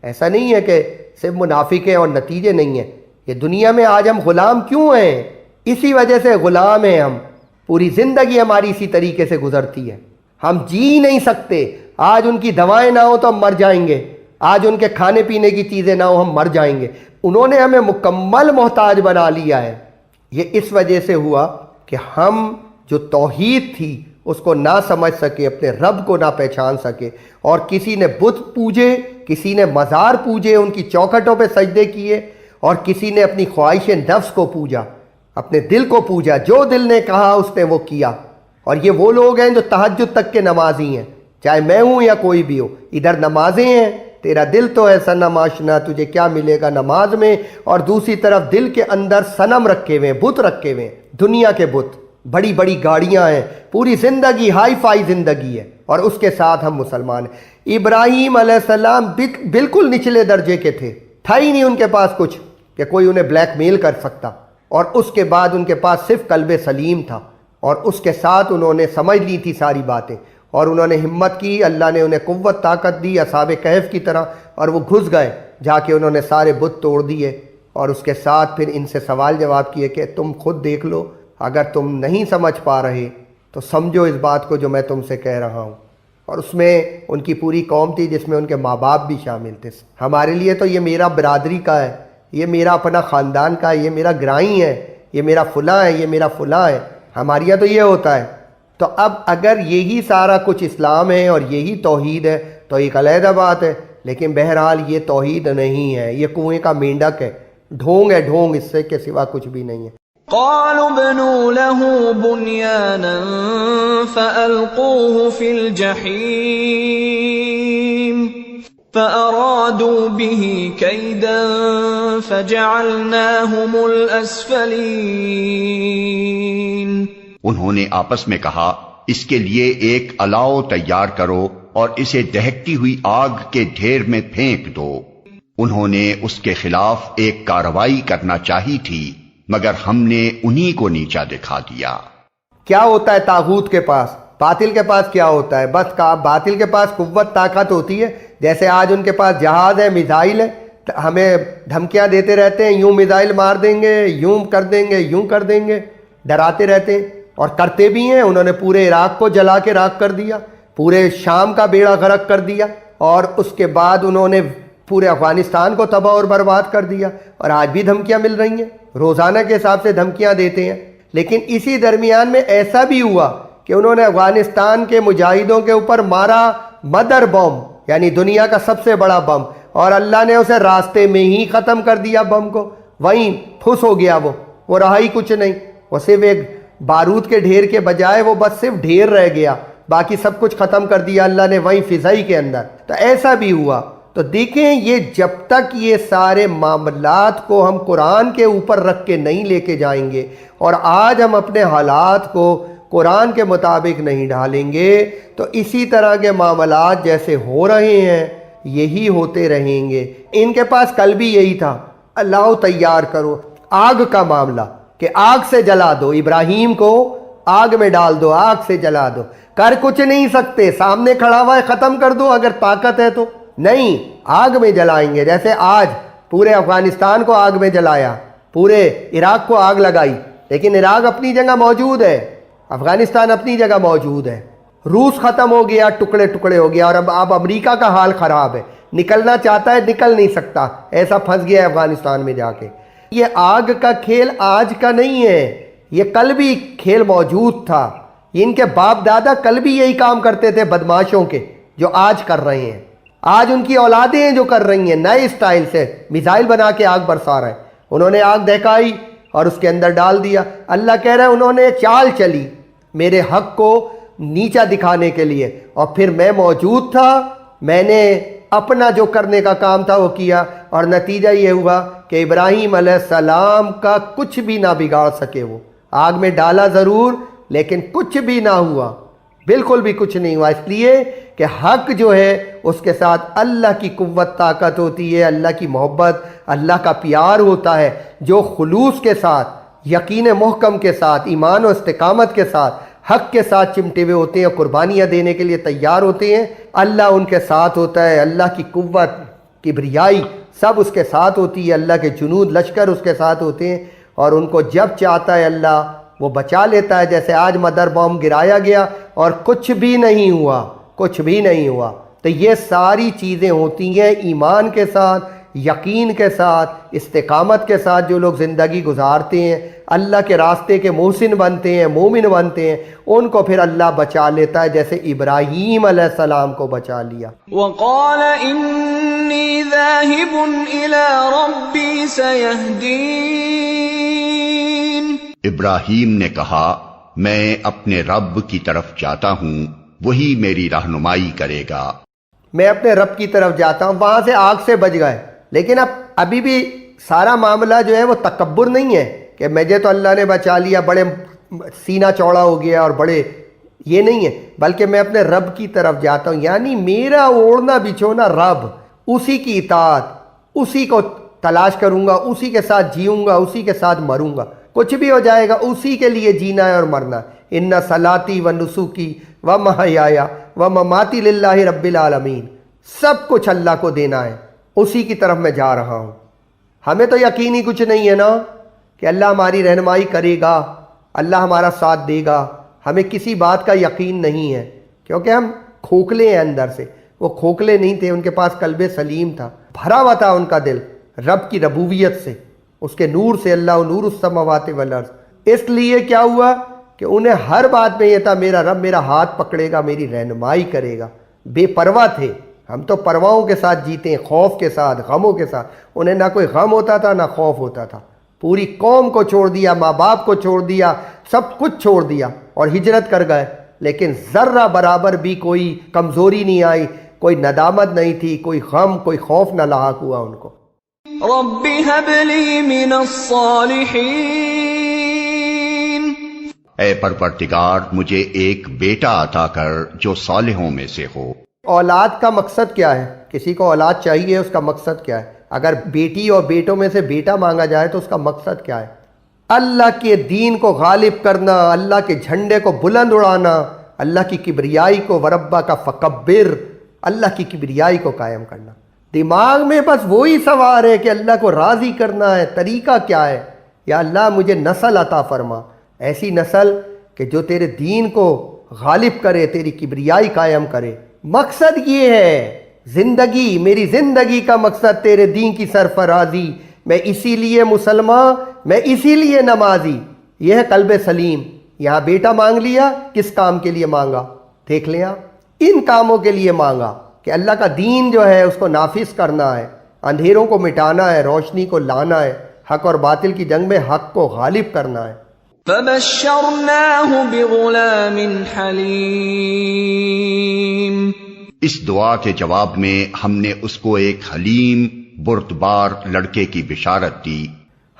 ایسا نہیں ہے کہ صرف منافق ہیں اور نتیجے نہیں ہیں۔ یہ دنیا میں آج ہم غلام کیوں ہیں؟ اسی وجہ سے غلام ہیں ہم، پوری زندگی ہماری اسی طریقے سے گزرتی ہے، ہم جی نہیں سکتے۔ آج ان کی دوائیں نہ ہو تو ہم مر جائیں گے، آج ان کے کھانے پینے کی چیزیں نہ ہو ہم مر جائیں گے۔ انہوں نے ہمیں مکمل محتاج بنا لیا ہے۔ یہ اس وجہ سے ہوا کہ ہم جو توحید تھی اس کو نہ سمجھ سکے، اپنے رب کو نہ پہچان سکے، اور کسی نے بت پوجے، کسی نے مزار پوجے، ان کی چوکھٹوں پہ سجدے کیے، اور کسی نے اپنی خواہش نفس کو پوجا، اپنے دل کو پوجا، جو دل نے کہا اس نے وہ کیا۔ اور یہ وہ لوگ ہیں جو تہجد تک کے نمازی ہیں، چاہے میں ہوں یا کوئی بھی ہو، ادھر نمازیں ہیں، تیرا دل تو ہے صنم آشنا، تجھے کیا ملے گا نماز میں، اور دوسری طرف دل کے اندر صنم رکھے ہوئے ہیں، بت رکھے ہوئے ہیں، دنیا کے بت، بڑی گاڑیاں ہیں، پوری زندگی ہائی فائی زندگی ہے، اور اس کے ساتھ ہم مسلمان ہیں۔ ابراہیم علیہ السلام بالکل نچلے درجے کے تھا ہی نہیں ان کے پاس کچھ کہ کوئی انہیں بلیک میل کر سکتا، اور اس کے بعد ان کے پاس صرف قلب سلیم تھا، اور اس کے ساتھ انہوں نے سمجھ لی تھی ساری باتیں، اور انہوں نے ہمت کی، اللہ نے انہیں قوت طاقت دی اصحاب کہف کی طرح، اور وہ گھس گئے جا کے انہوں نے سارے بت توڑ دیے، اور اس کے ساتھ پھر ان سے سوال جواب کیے کہ تم خود دیکھ لو، اگر تم نہیں سمجھ پا رہے تو سمجھو اس بات کو جو میں تم سے کہہ رہا ہوں۔ اور اس میں ان کی پوری قوم تھی جس میں ان کے ماں باپ بھی شامل تھے۔ ہمارے لیے تو یہ میرا برادری کا ہے، یہ میرا اپنا خاندان کا ہے، یہ میرا گرائی ہے، یہ میرا فلاں ہے، یہ میرا فلاں ہے، ہمارے یہاں تو یہ ہوتا ہے۔ تو اب اگر یہی سارا کچھ اسلام ہے اور یہی توحید ہے تو ایک علیحدہ بات ہے، لیکن بہرحال یہ توحید نہیں ہے، یہ کنویں کا مینڈک ہے، ڈھونگ ہے، ڈھونگ، اس سے کے سوا کچھ بھی نہیں ہے۔ قالوا ابنوا له بنيانا فألقوه في الجحيم فأرادوا به كيدا فجعلناهم الأسفلين۔ انہوں نے آپس میں کہا اس کے لیے ایک الاؤ تیار کرو اور اسے دہکتی ہوئی آگ کے ڈھیر میں پھینک دو۔ انہوں نے اس کے خلاف ایک کارروائی کرنا چاہی تھی مگر ہم نے انہی کو نیچا دکھا دیا۔ کیا ہوتا ہے طاغوت کے پاس، باطل کے پاس کیا ہوتا ہے؟ بس باطل کے پاس قوت طاقت ہوتی ہے، جیسے آج ان کے پاس جہاز ہے، میزائل ہے، ہمیں دھمکیاں دیتے رہتے ہیں، یوں میزائل مار دیں گے، یوں کر دیں گے، یوں کر دیں گے، ڈراتے رہتے ہیں اور کرتے بھی ہیں۔ انہوں نے پورے عراق کو جلا کے راکھ کر دیا، پورے شام کا بیڑا غرق کر دیا، اور اس کے بعد انہوں نے پورے افغانستان کو تباہ اور برباد کر دیا، اور آج بھی دھمکیاں مل رہی ہیں، روزانہ کے حساب سے دھمکیاں دیتے ہیں۔ لیکن اسی درمیان میں ایسا بھی ہوا کہ انہوں نے افغانستان کے مجاہدوں کے اوپر مارا مدر بم، یعنی دنیا کا سب سے بڑا بم، اور اللہ نے اسے راستے میں ہی ختم کر دیا، بم کو وہیں پھس ہو گیا، وہ رہا ہی کچھ نہیں، وہ صرف ایک بارود کے ڈھیر کے بجائے وہ بس صرف ڈھیر رہ گیا، باقی سب کچھ ختم کر دیا اللہ نے وہیں فضائی کے اندر۔ تو ایسا بھی ہوا۔ تو دیکھیں یہ جب تک یہ سارے معاملات کو ہم قرآن کے اوپر رکھ کے نہیں لے کے جائیں گے، اور آج ہم اپنے حالات کو قرآن کے مطابق نہیں ڈھالیں گے، تو اسی طرح کے معاملات جیسے ہو رہے ہیں یہی ہوتے رہیں گے۔ ان کے پاس کل بھی یہی تھا، اللہ تیار کرو آگ کا معاملہ کہ آگ سے جلا دو، ابراہیم کو آگ میں ڈال دو، آگ سے جلا دو۔ کر کچھ نہیں سکتے، سامنے کھڑا ہوا ہے، ختم کر دو اگر طاقت ہے تو، نہیں، آگ میں جلائیں گے۔ جیسے آج پورے افغانستان کو آگ میں جلایا، پورے عراق کو آگ لگائی، لیکن عراق اپنی جگہ موجود ہے، افغانستان اپنی جگہ موجود ہے۔ روس ختم ہو گیا، ٹکڑے ٹکڑے ہو گیا، اور اب امریکہ کا حال خراب ہے، نکلنا چاہتا ہے نکل نہیں سکتا، ایسا پھنس گیا ہے افغانستان میں جا کے۔ یہ آگ کا کھیل آج کا نہیں ہے، یہ کل بھی کھیل موجود تھا۔ ان کے باپ دادا کل بھی یہی کام کرتے تھے بدماشوں کے جو آج کر رہے ہیں، آج ان کی اولادیں ہیں جو کر رہی ہیں، نئے اسٹائل سے میزائل بنا کے آگ برسا رہے ہیں۔ انہوں نے آگ دہکائی اور اس کے اندر ڈال دیا۔ اللہ کہہ رہے ہیں انہوں نے چال چلی میرے حق کو نیچا دکھانے کے لیے، اور پھر میں موجود تھا، میں نے اپنا جو کرنے کا کام تھا وہ کیا، اور نتیجہ یہ ہوا کہ ابراہیم علیہ السلام کا کچھ بھی نہ بگاڑ سکے۔ وہ آگ میں ڈالا ضرور لیکن کچھ بھی نہ ہوا، بالکل بھی کچھ نہیں ہوا، اس لیے کہ حق جو ہے اس کے ساتھ اللہ کی قوت طاقت ہوتی ہے، اللہ کی محبت، اللہ کا پیار ہوتا ہے۔ جو خلوص کے ساتھ، یقین محکم کے ساتھ، ایمان و استقامت کے ساتھ، حق کے ساتھ چمٹے ہوئے ہوتے ہیں، قربانیاں دینے کے لیے تیار ہوتے ہیں، اللہ ان کے ساتھ ہوتا ہے۔ اللہ کی قوت، کبریائی سب اس کے ساتھ ہوتی ہے، اللہ کے جنود لشکر اس کے ساتھ ہوتے ہیں، اور ان کو جب چاہتا ہے اللہ وہ بچا لیتا ہے۔ جیسے آج مدر بم گرایا گیا اور کچھ بھی نہیں ہوا، کچھ بھی نہیں ہوا۔ تو یہ ساری چیزیں ہوتی ہیں ایمان کے ساتھ، یقین کے ساتھ، استقامت کے ساتھ۔ جو لوگ زندگی گزارتے ہیں، اللہ کے راستے کے محسن بنتے ہیں، مومن بنتے ہیں، ان کو پھر اللہ بچا لیتا ہے، جیسے ابراہیم علیہ السلام کو بچا لیا۔ وقال انی ذاہب الی ربی سیہدین۔ ابراہیم نے کہا میں اپنے رب کی طرف جاتا ہوں، وہی میری رہنمائی کرے گا۔ میں اپنے رب کی طرف جاتا ہوں۔ وہاں سے آگ سے بچ گئے، لیکن ابھی بھی سارا معاملہ جو ہے وہ تکبر نہیں ہے کہ مجھے تو اللہ نے بچا لیا، بڑے سینہ چوڑا ہو گیا اور بڑے یہ نہیں ہے، بلکہ میں اپنے رب کی طرف جاتا ہوں، یعنی میرا اوڑھنا بچھونا رب، اسی کی اطاعت، اسی کو تلاش کروں گا، اسی کے ساتھ جیوں گا، اسی کے ساتھ مروں گا، کچھ بھی ہو جائے گا اسی کے لیے جینا ہے اور مرنا ہے۔ ان صلاتی و نسکی و محیایا و مماتی للہ رب العالمین، سب کچھ اللہ کو دینا ہے، اسی کی طرف میں جا رہا ہوں۔ ہمیں تو یقین ہی کچھ نہیں ہے نا کہ اللہ ہماری رہنمائی کرے گا، اللہ ہمارا ساتھ دے گا، ہمیں کسی بات کا یقین نہیں ہے، کیونکہ ہم کھوکھلے ہیں اندر سے۔ وہ کھوکھلے نہیں تھے، ان کے پاس قلب سلیم تھا، بھرا ہوا تھا ان کا دل رب کی ربوبیت سے، اس کے نور سے، اللہ نور السماوات والارض۔ اس لیے کیا ہوا کہ انہیں ہر بات میں یہ تھا میرا رب میرا ہاتھ پکڑے گا، میری رہنمائی کرے گا، بے پرواہ تھے۔ ہم تو پرواہوں کے ساتھ جیتے ہیں، خوف کے ساتھ، غموں کے ساتھ۔ انہیں نہ کوئی غم ہوتا تھا نہ خوف ہوتا تھا، پوری قوم کو چھوڑ دیا، ماں باپ کو چھوڑ دیا، سب کچھ چھوڑ دیا اور ہجرت کر گئے، لیکن ذرہ برابر بھی کوئی کمزوری نہیں آئی، کوئی ندامت نہیں تھی، کوئی غم، کوئی خوف نہ لاحق ہوا ان کو۔ رب هب لي من الصالحين، اے پروردگار مجھے ایک بیٹا عطا کر جو صالحوں میں سے ہو۔ اولاد کا مقصد کیا ہے؟ کسی کو اولاد چاہیے، اس کا مقصد کیا ہے؟ اگر بیٹی اور بیٹوں میں سے بیٹا مانگا جائے تو اس کا مقصد کیا ہے؟ اللہ کے دین کو غالب کرنا، اللہ کے جھنڈے کو بلند اڑانا، اللہ کی کبریائی کو، وربا کا فکبر، اللہ کی کبریائی کو قائم کرنا۔ دماغ میں بس وہی سوار ہے کہ اللہ کو راضی کرنا ہے۔ طریقہ کیا ہے؟ یا اللہ مجھے نسل عطا فرما، ایسی نسل کہ جو تیرے دین کو غالب کرے، تیری کبریائی قائم کرے۔ مقصد یہ ہے زندگی، میری زندگی کا مقصد تیرے دین کی سرفرازی، میں اسی لیے مسلمان، میں اسی لیے نمازی۔ یہ ہے قلب سلیم۔ یہاں بیٹا مانگ لیا، کس کام کے لیے مانگا؟ دیکھ لیں آپ، ان کاموں کے لیے مانگا کہ اللہ کا دین جو ہے اس کو نافذ کرنا ہے، اندھیروں کو مٹانا ہے، روشنی کو لانا ہے، حق اور باطل کی جنگ میں حق کو غالب کرنا ہے۔ فبشرناه بغلام حلیم، اس دعا کے جواب میں ہم نے اس کو ایک حلیم بردبار لڑکے کی بشارت دی۔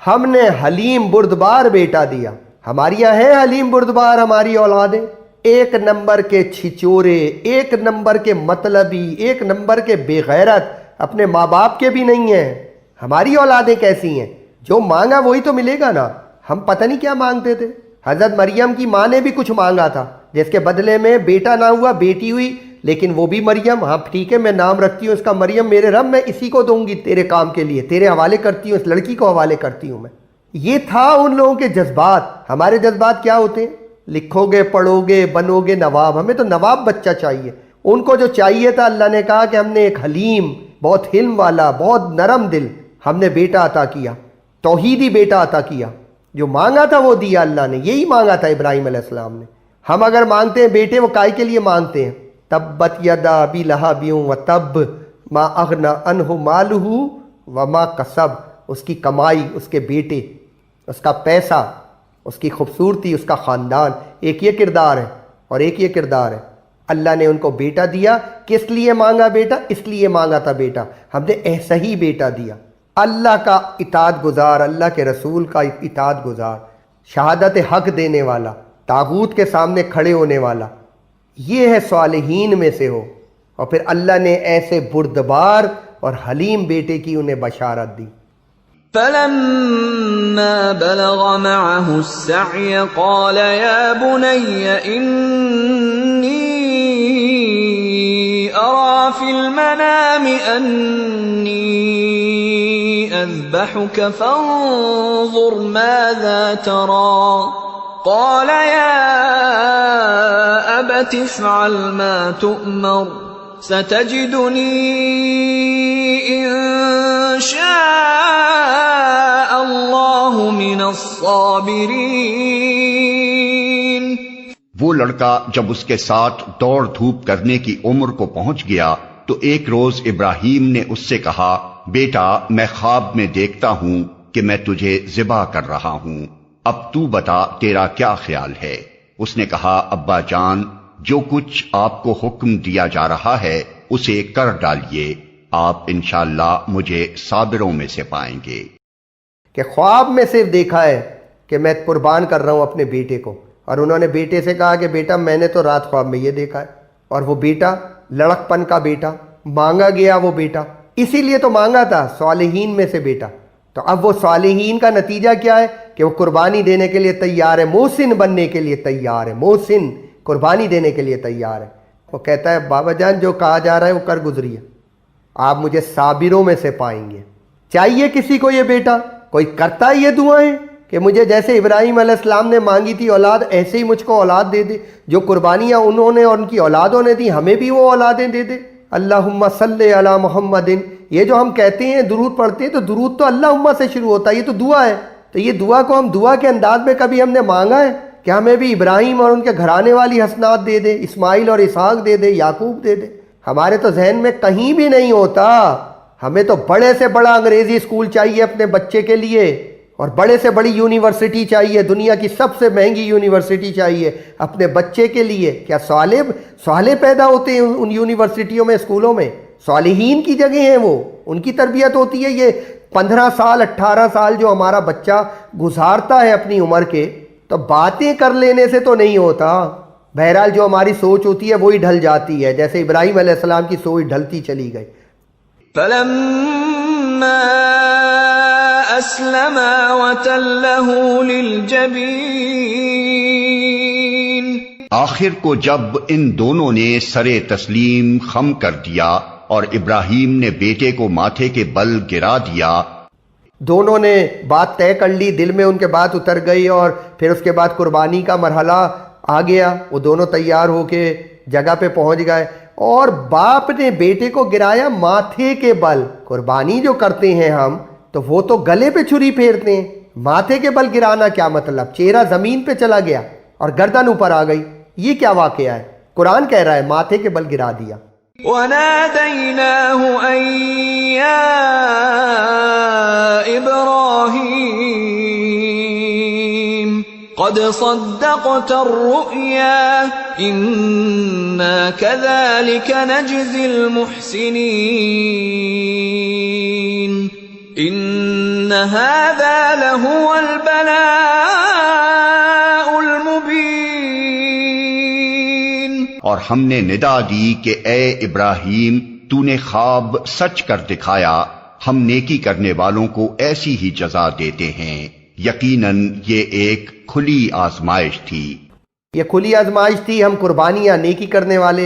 ہم نے حلیم بردبار بیٹا دیا۔ ہماری یہاں ہے حلیم بردبار ہماری اولادیں، ایک نمبر کے چھچورے، ایک نمبر کے مطلبی، ایک نمبر کے بے غیرت، اپنے ماں باپ کے بھی نہیں ہیں۔ ہماری اولادیں کیسی ہیں؟ جو مانگا وہی تو ملے گا نا۔ ہم پتہ نہیں کیا مانگتے تھے۔ حضرت مریم کی ماں نے بھی کچھ مانگا تھا، جس کے بدلے میں بیٹا نہ ہوا، بیٹی ہوئی، لیکن وہ بھی مریم۔ ہاں ٹھیک ہے، میں نام رکھتی ہوں اس کا مریم، میرے رب میں اسی کو دوں گی تیرے کام کے لیے، تیرے حوالے کرتی ہوں، اس لڑکی کو حوالے کرتی ہوں میں۔ یہ تھا ان لوگوں کے جذبات۔ ہمارے جذبات کیا ہوتے ہیں؟ لکھو گے، پڑھو گے، بنو گے نواب۔ ہمیں تو نواب بچہ چاہیے۔ ان کو جو چاہیے تھا، اللہ نے کہا کہ ہم نے ایک حلیم، بہت حلم والا، بہت نرم دل، ہم نے بیٹا عطا کیا، توحیدی بیٹا عطا کیا۔ جو مانگا تھا وہ دیا اللہ نے۔ یہی مانگا تھا ابراہیم علیہ السلام نے۔ ہم اگر مانگتے ہیں بیٹے، وہ کائے کے لیے مانگتے ہیں؟ تبت یدا ابی لہب وتب ما اغنی عنہ مالہ وما کسب۔ اس کی کمائی، اس کے بیٹے، اس کا پیسہ، اس کی خوبصورتی، اس کا خاندان، ایک یہ کردار ہے اور ایک یہ کردار ہے۔ اللہ نے ان کو بیٹا دیا۔ کس لیے مانگا بیٹا؟ اس لیے مانگا تھا بیٹا، ہم نے ایسا ہی بیٹا دیا۔ اللہ کا اطاعت گزار، اللہ کے رسول کا اطاعت گزار، شہادت حق دینے والا، طاغوت کے سامنے کھڑے ہونے والا، یہ ہے صالحین میں سے ہو۔ اور پھر اللہ نے ایسے بردبار اور حلیم بیٹے کی انہیں بشارت دی۔ فلما بلغ معه السعي قال يا بني إني أرى في المنام أني أذبحك فانظر ماذا ترى قال يا أبت افعل ما تؤمر ستجدني إن شاء الله من الصابرين۔ وہ لڑکا جب اس کے ساتھ دوڑ دھوپ کرنے کی عمر کو پہنچ گیا تو ایک روز ابراہیم نے اس سے کہا، بیٹا میں خواب میں دیکھتا ہوں کہ میں تجھے ذبح کر رہا ہوں، اب تو بتا تیرا کیا خیال ہے؟ اس نے کہا، ابا جان جو کچھ آپ کو حکم دیا جا رہا ہے اسے کر ڈالیے، آپ انشاءاللہ مجھے صابروں میں سے پائیں گے۔ کہ خواب میں صرف دیکھا ہے کہ میں قربان کر رہا ہوں اپنے بیٹے کو، اور انہوں نے بیٹے سے کہا کہ بیٹا میں نے تو رات خواب میں یہ دیکھا ہے، اور وہ بیٹا لڑک پن کا بیٹا، مانگا گیا وہ بیٹا، اسی لیے تو مانگا تھا صالحین میں سے بیٹا، تو اب وہ صالحین کا نتیجہ کیا ہے کہ وہ قربانی دینے کے لیے تیار ہے، محسن بننے کے لیے تیار ہے، محسن قربانی دینے کے لیے تیار ہے۔ وہ کہتا ہے بابا جان جو کہا جا رہا ہے وہ کر گزریے، آپ مجھے صابروں میں سے پائیں گے۔ چاہیے کسی کو یہ بیٹا، کوئی کرتا ہے یہ دعائیں کہ مجھے جیسے ابراہیم علیہ السلام نے مانگی تھی اولاد، ایسے ہی مجھ کو اولاد دے دے، جو قربانیاں انہوں نے اور ان کی اولادوں نے دی ہمیں بھی وہ اولادیں دے دے۔ اللہم صلی علی محمد، یہ جو ہم کہتے ہیں درود پڑھتے ہیں تو درود تو اللہم سے شروع ہوتا ہے، یہ تو دعا ہے، تو یہ دعا کو ہم دعا کے انداز میں کبھی ہم نے مانگا ہے کہ ہمیں بھی ابراہیم اور ان کے گھرانے والی حسنات دے دے، اسماعیل اور اسحاق دے دے، یعقوب دے دے؟ ہمارے تو ذہن میں کہیں بھی نہیں ہوتا۔ ہمیں تو بڑے سے بڑا انگریزی اسکول چاہیے اپنے بچے کے لیے، اور بڑے سے بڑی یونیورسٹی چاہیے، دنیا کی سب سے مہنگی یونیورسٹی چاہیے اپنے بچے کے لیے۔ کیا صالح پیدا ہوتے ہیں ان یونیورسٹیوں میں، اسکولوں میں؟ صالحین کی جگہ ہیں وہ، ان کی تربیت ہوتی ہے۔ یہ 15 سال 18 سال جو ہمارا بچہ گزارتا ہے اپنی عمر کے، تو باتیں کر لینے سے تو نہیں ہوتا۔ بہرحال جو ہماری سوچ ہوتی ہے وہی ڈھل جاتی ہے، جیسے ابراہیم علیہ السلام کی سوچ ڈھلتی چلی گئی۔ فلما أسلما وتله للجبين، آخر کو جب ان دونوں نے سرے تسلیم خم کر دیا اور ابراہیم نے بیٹے کو ماتھے کے بل گرا دیا، دونوں نے بات طے کر لی، دل میں ان کے بات اتر گئی، اور پھر اس کے بعد قربانی کا مرحلہ آ گیا۔ وہ دونوں تیار ہو کے جگہ پہ پہنچ گئے، اور باپ نے بیٹے کو گرایا ماتھے کے بل۔ قربانی جو کرتے ہیں ہم تو وہ تو گلے پہ چھری پھیرتے ہیں، ماتھے کے بل گرانا کیا مطلب؟ چہرہ زمین پہ چلا گیا اور گردن اوپر آ گئی، یہ کیا واقعہ ہے؟ قرآن کہہ رہا ہے ماتھے کے بل گرا دیا۔ وَنَادَيْنَاهُ أَن يَا إِبْرَاهِيمُ قَدْ صَدَّقْتَ الرُّؤْيَا إِنَّا كَذَلِكَ نَجْزِي الْمُحْسِنِينَ إِنَّ هَذَا لَهُوَ الْبَلَاءُ الْمُبِينُ۔ اور ہم نے ندا دی کہ اے ابراہیم تو نے خواب سچ کر دکھایا، ہم نیکی کرنے والوں کو ایسی ہی جزا دیتے ہیں، یقیناً یہ ایک کھلی آزمائش تھی۔ یہ کھلی آزمائش تھی، ہم قربانیاں نیکی کرنے والے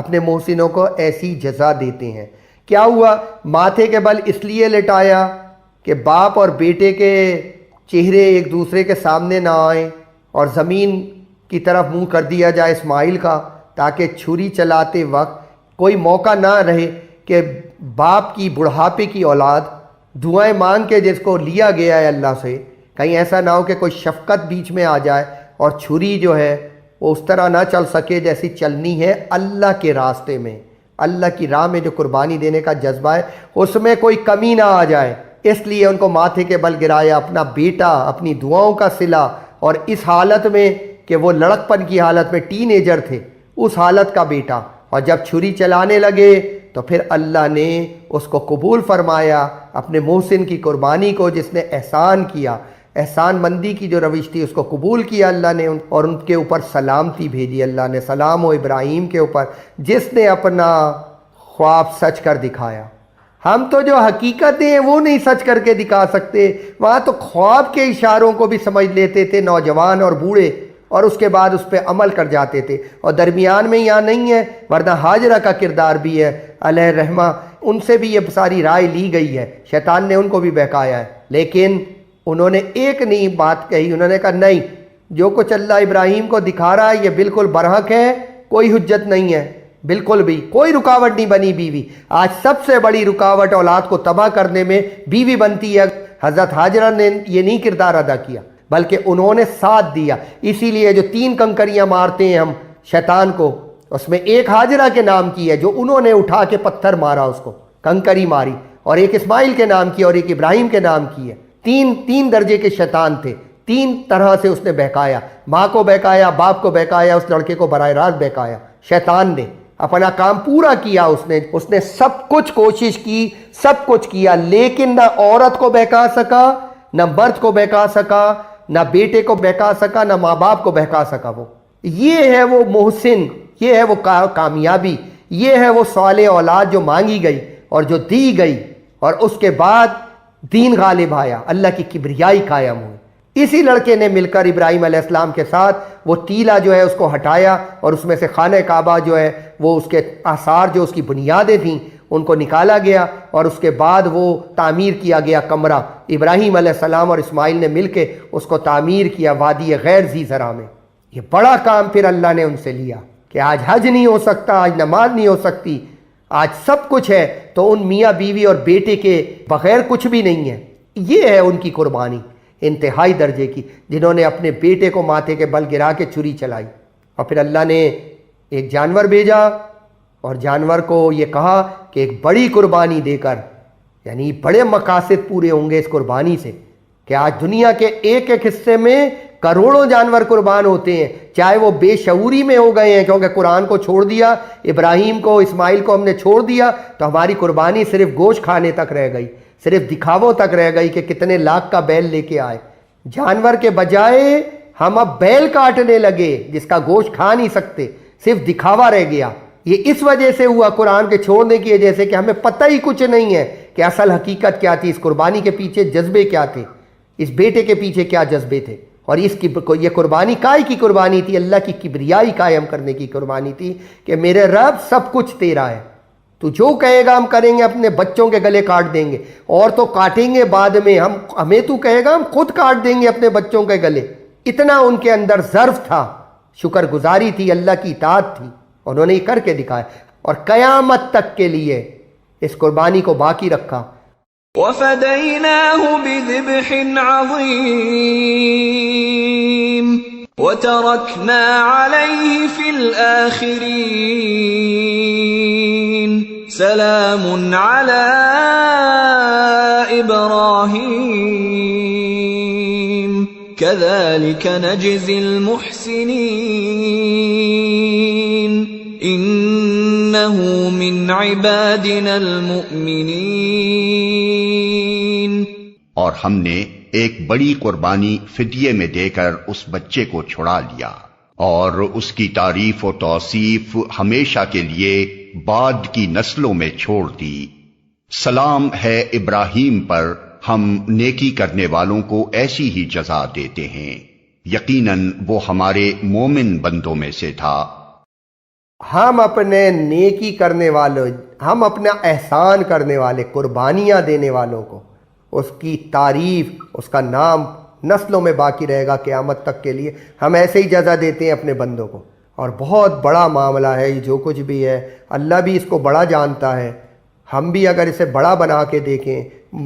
اپنے محسنوں کو ایسی جزا دیتے ہیں۔ کیا ہوا؟ ماتھے کے بل اس لیے لٹایا کہ باپ اور بیٹے کے چہرے ایک دوسرے کے سامنے نہ آئیں اور زمین کی طرف منہ کر دیا جائے اسماعیل کا، تاکہ چھری چلاتے وقت کوئی موقع نہ رہے کہ باپ کی بڑھاپے کی اولاد دعائیں مانگ کے جس کو لیا گیا ہے اللہ سے، کہیں ایسا نہ ہو کہ کوئی شفقت بیچ میں آ جائے اور چھری جو ہے وہ اس طرح نہ چل سکے جیسی چلنی ہے اللہ کے راستے میں۔ اللہ کی راہ میں جو قربانی دینے کا جذبہ ہے اس میں کوئی کمی نہ آ جائے، اس لیے ان کو ماتھے کے بل گرایا، اپنا بیٹا، اپنی دعاؤں کا صلہ، اور اس حالت میں کہ وہ لڑک پن کی حالت میں ٹین ایجر تھے، اس حالت کا بیٹا، اور جب چھری چلانے لگے تو پھر اللہ نے اس کو قبول فرمایا، اپنے محسن کی قربانی کو جس نے احسان کیا، احسان مندی کی جو روش تھی اس کو قبول کیا اللہ نے، اور ان کے اوپر سلامتی بھیجی اللہ نے۔ سلام ہو ابراہیم کے اوپر جس نے اپنا خواب سچ کر دکھایا۔ ہم تو جو حقیقتیں ہیں وہ نہیں سچ کر کے دکھا سکتے، وہاں تو خواب کے اشاروں کو بھی سمجھ لیتے تھے نوجوان اور بوڑھے، اور اس کے بعد اس پہ عمل کر جاتے تھے، اور درمیان میں یہاں نہیں ہے، ورنہ ہاجرہ کا کردار بھی ہے علیہ الرحمہ، ان سے بھی یہ ساری رائے لی گئی ہے، شیطان نے ان کو بھی بہکایا ہے، لیکن انہوں نے ایک نہیں بات کہی، انہوں نے کہا نہیں، جو کچھ اللہ ابراہیم کو دکھا رہا ہے یہ بالکل برحق ہے، کوئی حجت نہیں ہے، بالکل بھی کوئی رکاوٹ نہیں بنی بیوی۔ آج سب سے بڑی رکاوٹ اولاد کو تباہ کرنے میں بیوی بنتی ہے۔ حضرت ہاجرہ نے یہ نہیں کردار ادا کیا بلکہ انہوں نے ساتھ دیا، اسی لیے جو 3 کنکریاں مارتے ہیں ہم شیطان کو، اس میں ایک ہاجرہ کے نام کی ہے جو انہوں نے اٹھا کے پتھر مارا، اس کو کنکری ماری، اور ایک اسماعیل کے نام کی اور ایک ابراہیم کے نام کی ہے۔ تین درجے کے شیطان تھے، 3 طرح سے اس نے بہکایا، ماں کو بہکایا، باپ کو بہکایا، اس لڑکے کو براہ راست بہکایا۔ شیطان نے اپنا کام پورا کیا، اس نے سب کچھ کوشش کی، سب کچھ کیا، لیکن نہ عورت کو بہکا سکا، نہ مرد کو بہکا سکا، نہ بیٹے کو بہکا سکا نہ ماں باپ کو بہکا سکا. یہ ہے وہ محسن، یہ ہے وہ کامیابی، یہ ہے وہ صالح اولاد جو مانگی گئی اور جو دی گئی، اور اس کے بعد دین غالب آیا، اللہ کی کبریائی قائم ہوئی. اسی لڑکے نے مل کر ابراہیم علیہ السلام کے ساتھ وہ ٹیلا جو ہے اس کو ہٹایا، اور اس میں سے خانہ کعبہ جو ہے وہ اس کے آثار جو اس کی بنیادیں تھیں ان کو نکالا گیا، اور اس کے بعد وہ تعمیر کیا گیا کمرہ. ابراہیم علیہ السلام اور اسماعیل نے مل کے اس کو تعمیر کیا وادی غیر ذی زرع میں. یہ بڑا کام پھر اللہ نے ان سے لیا کہ آج حج نہیں ہو سکتا، آج نماز نہیں ہو سکتی، آج سب کچھ ہے، تو ان میاں بیوی اور بیٹے کے بغیر کچھ بھی نہیں ہے. یہ ہے ان کی قربانی انتہائی درجے کی، جنہوں نے اپنے بیٹے کو ماتھے کے بل گرا کے چھری چلائی. اور پھر اللہ نے ایک جانور بھیجا اور جانور کو یہ کہا کہ ایک بڑی قربانی دے کر، یعنی بڑے مقاصد پورے ہوں گے اس قربانی سے، کہ آج دنیا کے ایک ایک حصے میں کروڑوں جانور قربان ہوتے ہیں، چاہے وہ بے شعوری میں ہو گئے ہیں کیونکہ قرآن کو چھوڑ دیا، ابراہیم کو اسماعیل کو ہم نے چھوڑ دیا، تو ہماری قربانی صرف گوشت کھانے تک رہ گئی، صرف دکھاووں تک رہ گئی کہ کتنے لاکھ کا بیل لے کے آئے. جانور کے بجائے ہم اب بیل کاٹنے لگے جس کا گوشت کھا نہیں سکتے، صرف دکھاوا رہ گیا. یہ اس وجہ سے ہوا قرآن کے چھوڑنے کی وجہ سے کہ ہمیں پتہ ہی کچھ نہیں ہے کہ اصل حقیقت کیا تھی، اس قربانی کے پیچھے جذبے کیا تھے، اس بیٹے کے پیچھے کیا جذبے تھے. اور یہ قربانی کائے کی قربانی تھی؟ اللہ کی کبریائی قائم کرنے کی قربانی تھی کہ میرے رب سب کچھ تیرا ہے، تو جو کہے گا ہم کریں گے. اپنے بچوں کے گلے کاٹ دیں گے، اور تو کاٹیں گے بعد میں، ہمیں تو کہے گا ہم خود کاٹ دیں گے اپنے بچوں کے گلے. اتنا ان کے اندر ظرف تھا، شکر گزاری تھی، اللہ کی اطاعت تھی، انہوں نے یہ کر کے دکھایا، اور قیامت تک کے لیے اس قربانی کو باقی رکھا. وَفَدَيْنَاهُ بِذِبْحٍ عَظِيمٍ وَتَرَكْنَا عَلَيْهِ فِي الْآخِرِينَ سَلَامٌ عَلَىٰ إِبْرَاهِيمَ كَذَلِكَ نَجْزِي الْمُحْسِنِينَ إِنَّهُ مِنْ عِبَادِنَا الْمُؤْمِنِينَ. اور ہم نے ایک بڑی قربانی فدیے میں دے کر اس بچے کو چھڑا لیا، اور اس کی تعریف و توصیف ہمیشہ کے لیے بعد کی نسلوں میں چھوڑ دی. سلام ہے ابراہیم پر، ہم نیکی کرنے والوں کو ایسی ہی جزا دیتے ہیں، یقیناً وہ ہمارے مومن بندوں میں سے تھا. ہم اپنے نیکی کرنے والوں، ہم اپنا احسان کرنے والے، قربانیاں دینے والوں کو اس کی تعریف، اس کا نام نسلوں میں باقی رہے گا قیامت تک کے لیے. ہم ایسے ہی جزا دیتے ہیں اپنے بندوں کو. اور بہت بڑا معاملہ ہے یہ، جو کچھ بھی ہے اللہ بھی اس کو بڑا جانتا ہے. ہم بھی اگر اسے بڑا بنا کے دیکھیں،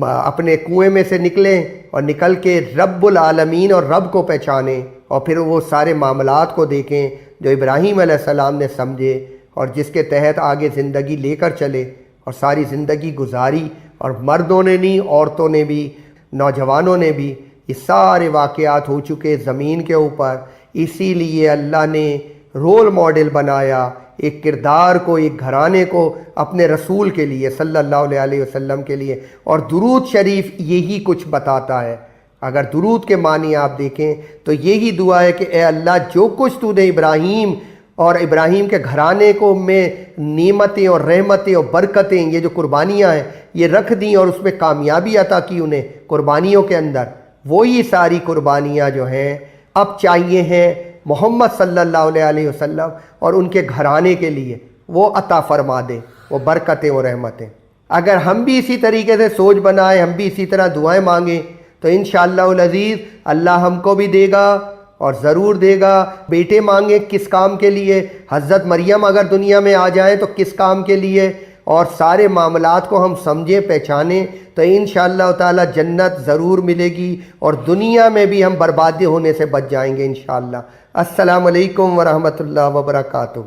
اپنے کنویں میں سے نکلیں اور نکل کے رب العالمین اور رب کو پہچانیں، اور پھر وہ سارے معاملات کو دیکھیں جو ابراہیم علیہ السلام نے سمجھے اور جس کے تحت آگے زندگی لے کر چلے اور ساری زندگی گزاری. اور مردوں نے نہیں، عورتوں نے بھی، نوجوانوں نے بھی، یہ سارے واقعات ہو چکے زمین کے اوپر. اسی لیے اللہ نے رول ماڈل بنایا ایک کردار کو، ایک گھرانے کو اپنے رسول کے لیے صلی اللہ علیہ وسلم کے لیے. اور درود شریف یہی کچھ بتاتا ہے. اگر درود کے معنی آپ دیکھیں تو یہی دعا ہے کہ اے اللہ جو کچھ تو نے ابراہیم اور ابراہیم کے گھرانے کو میں نعمتیں اور رحمتیں اور برکتیں، یہ جو قربانیاں ہیں یہ رکھ دیں اور اس میں کامیابی عطا کی انہیں قربانیوں کے اندر، وہی ساری قربانیاں جو ہیں اب چاہیے ہیں محمد صلی اللہ علیہ وسلم اور ان کے گھرانے کے لیے، وہ عطا فرما دے وہ برکتیں اور رحمتیں. اگر ہم بھی اسی طریقے سے سوچ بنائیں، ہم بھی اسی طرح دعائیں مانگیں، تو انشاءاللہ العزیز اللہ ہم کو بھی دے گا اور ضرور دے گا. بیٹے مانگیں کس کام کے لیے؟ حضرت مریم اگر دنیا میں آ جائیں تو کس کام کے لیے؟ اور سارے معاملات کو ہم سمجھیں، پہچانیں، تو انشاءاللہ تعالی جنت ضرور ملے گی، اور دنیا میں بھی ہم بربادی ہونے سے بچ جائیں گے انشاءاللہ. السلام علیکم ورحمۃ اللہ وبرکاتہ.